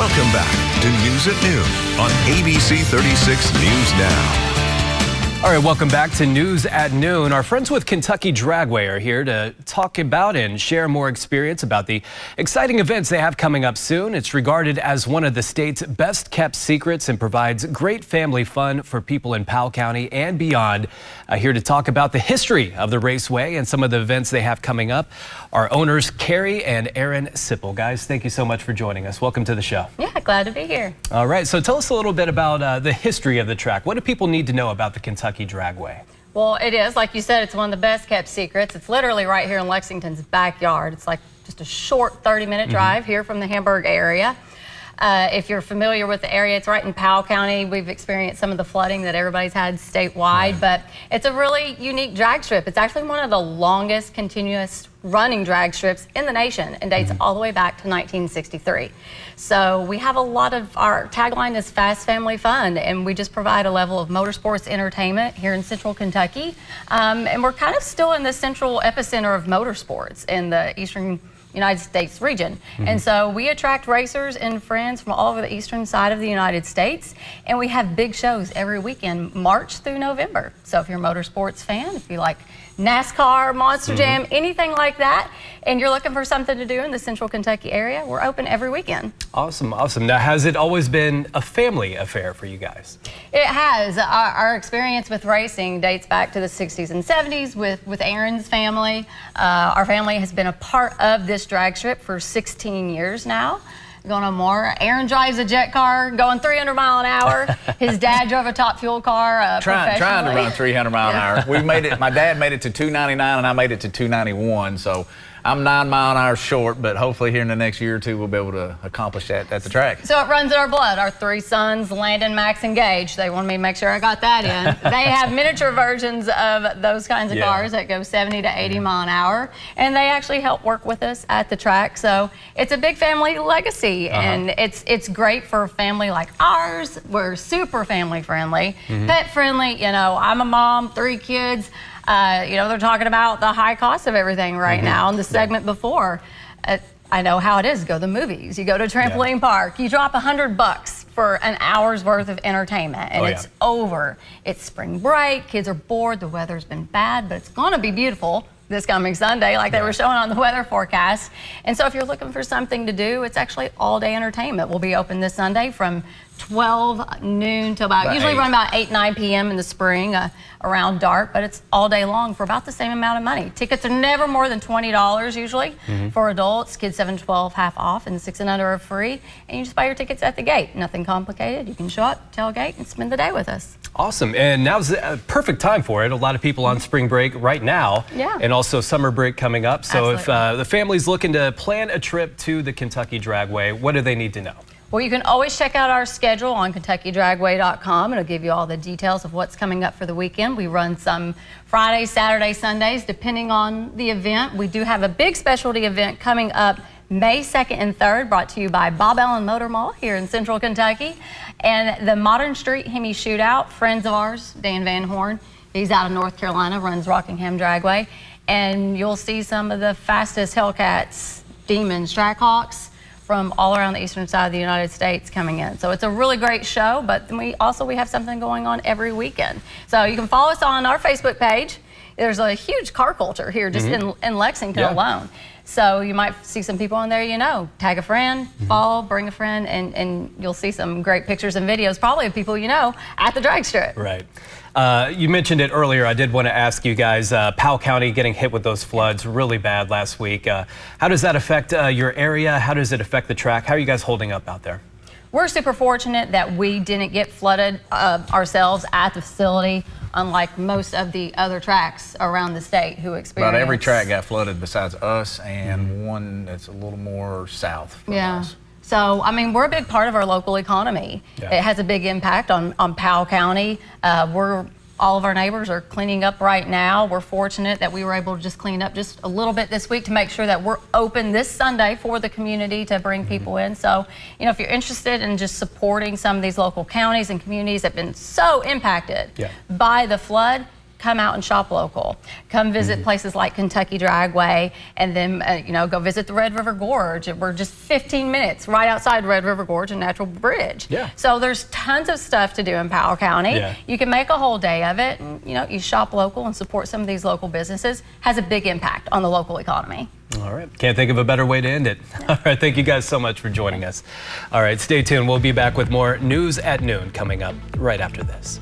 Welcome back to News at Noon on ABC 36 News Now. All right, welcome back to News at Noon. Our friends with Kentucky Dragway are here to talk about and share more experience about the exciting events they have coming up soon. It's regarded as one of the state's best kept secrets and provides great family fun for people in Powell County and beyond. Here to talk about the history of the raceway and some of the events they have coming up are owners Carrie and Aaron Sipple. Guys, thank you so much for joining us. Welcome to the show. Yeah, glad to be here. All right, so tell us a little bit about the history of the track. What do people need to know about the Kentucky Dragway? Well, it is, like you said, it's one of the best kept secrets. It's literally right here in Lexington's backyard. It's like just a short 30-minute drive here from the Hamburg area. If you're familiar with the area, it's right in Powell County. We've experienced some of the flooding that everybody's had statewide, but it's a really unique drag strip. It's actually one of the longest continuous running drag strips in the nation and dates all the way back to 1963. So we have a lot of, our tagline is Fast Family Fun, and we just provide a level of motorsports entertainment here in central Kentucky. And we're kind of still in the central epicenter of motorsports in the eastern United States region. And so we attract racers and friends from all over the eastern side of the United States, and we have big shows every weekend, March through November. So if you're a motorsports fan, if you like NASCAR, Monster Jam, anything like that, and you're looking for something to do in the central Kentucky area, we're open every weekend. Awesome, awesome. Now, has it always been a family affair for you guys? It has. Our experience with racing dates back to the 60s and 70s with Aaron's family. Our family has been a part of this drag strip for 16 years now. Going on more. Aaron drives a jet car going 300 mile an hour. His dad drove a top fuel car trying to run 300 mile an hour. We made it. My dad made it to 299 and I made it to 291. So I'm 9 mile an hour short, but hopefully here in the next year or two we'll be able to accomplish that at the track. So it runs in our blood. Our three sons, Landon, Max, and Gage, they wanted me to make sure I got that in. They have miniature versions of those kinds of cars that go 70 to 80 mile an hour, and they actually help work with us at the track. So it's a big family legacy, and it's great for a family like ours. We're super family friendly, pet friendly. You know, I'm a mom, 3 kids. You know, they're talking about the high cost of everything right now. In the segment before, I know how it is. Go to the movies, you go to a trampoline park, you drop $100 for an hour's worth of entertainment, and it's over. It's spring break, kids are bored, the weather's been bad, but it's gonna be beautiful this coming Sunday, like they were showing on the weather forecast. And so if you're looking for something to do, it's actually all day entertainment. We'll be open this Sunday from 12 noon till about usually run about 8, 9 p.m. in the spring around dark, but it's all day long for about the same amount of money. Tickets are never more than $20 usually for adults. Kids 7 to 12 half off, and 6 and under are free. And you just buy your tickets at the gate. Nothing complicated. You can show up, tailgate, and spend the day with us. Awesome, and now's the perfect time for it. A lot of people on spring break right now, and also summer break coming up. So if the family's looking to plan a trip to the Kentucky Dragway, what do they need to know? Well, you can always check out our schedule on KentuckyDragway.com. It'll give you all the details of what's coming up for the weekend. We run some Fridays, Saturdays, Sundays, depending on the event. We do have a big specialty event coming up May 2nd and 3rd, brought to you by Bob Allen Motor Mall here in central Kentucky. And the Modern Street Hemi Shootout, friends of ours, Dan Van Horn, he's out of North Carolina, runs Rockingham Dragway. And you'll see some of the fastest Hellcats, Demons, Trackhawks from all around the eastern side of the United States coming in. So it's a really great show, but we have something going on every weekend. So you can follow us on our Facebook page. There's a huge car culture here just in Lexington alone. So you might see some people on there, you know, tag a friend, follow, bring a friend, and you'll see some great pictures and videos, probably of people you know at the drag strip. Right. You mentioned it earlier. I did want to ask you guys, Powell County getting hit with those floods really bad last week. How does that affect your area? How does it affect the track? How are you guys holding up out there? We're super fortunate that we didn't get flooded ourselves at the facility, unlike most of the other tracks around the state who experienced. About every track got flooded besides us and one that's a little more south from us. So, I mean, we're a big part of our local economy. It has a big impact on Powell County. All of our neighbors are cleaning up right now. We're fortunate that we were able to just clean up just a little bit this week to make sure that we're open this Sunday for the community to bring people in. So, you know, if you're interested in just supporting some of these local counties and communities that have been so impacted by the flood, come out and shop local. Come visit places like Kentucky Dragway, and then go visit the Red River Gorge. We're just 15 minutes right outside Red River Gorge and Natural Bridge. Yeah. So there's tons of stuff to do in Powell County. Yeah. You can make a whole day of it, and you shop local and support some of these local businesses. Has a big impact on the local economy. All right. Can't think of a better way to end it. All right. Thank you guys so much for joining us. All right. Stay tuned. We'll be back with more News at Noon coming up right after this.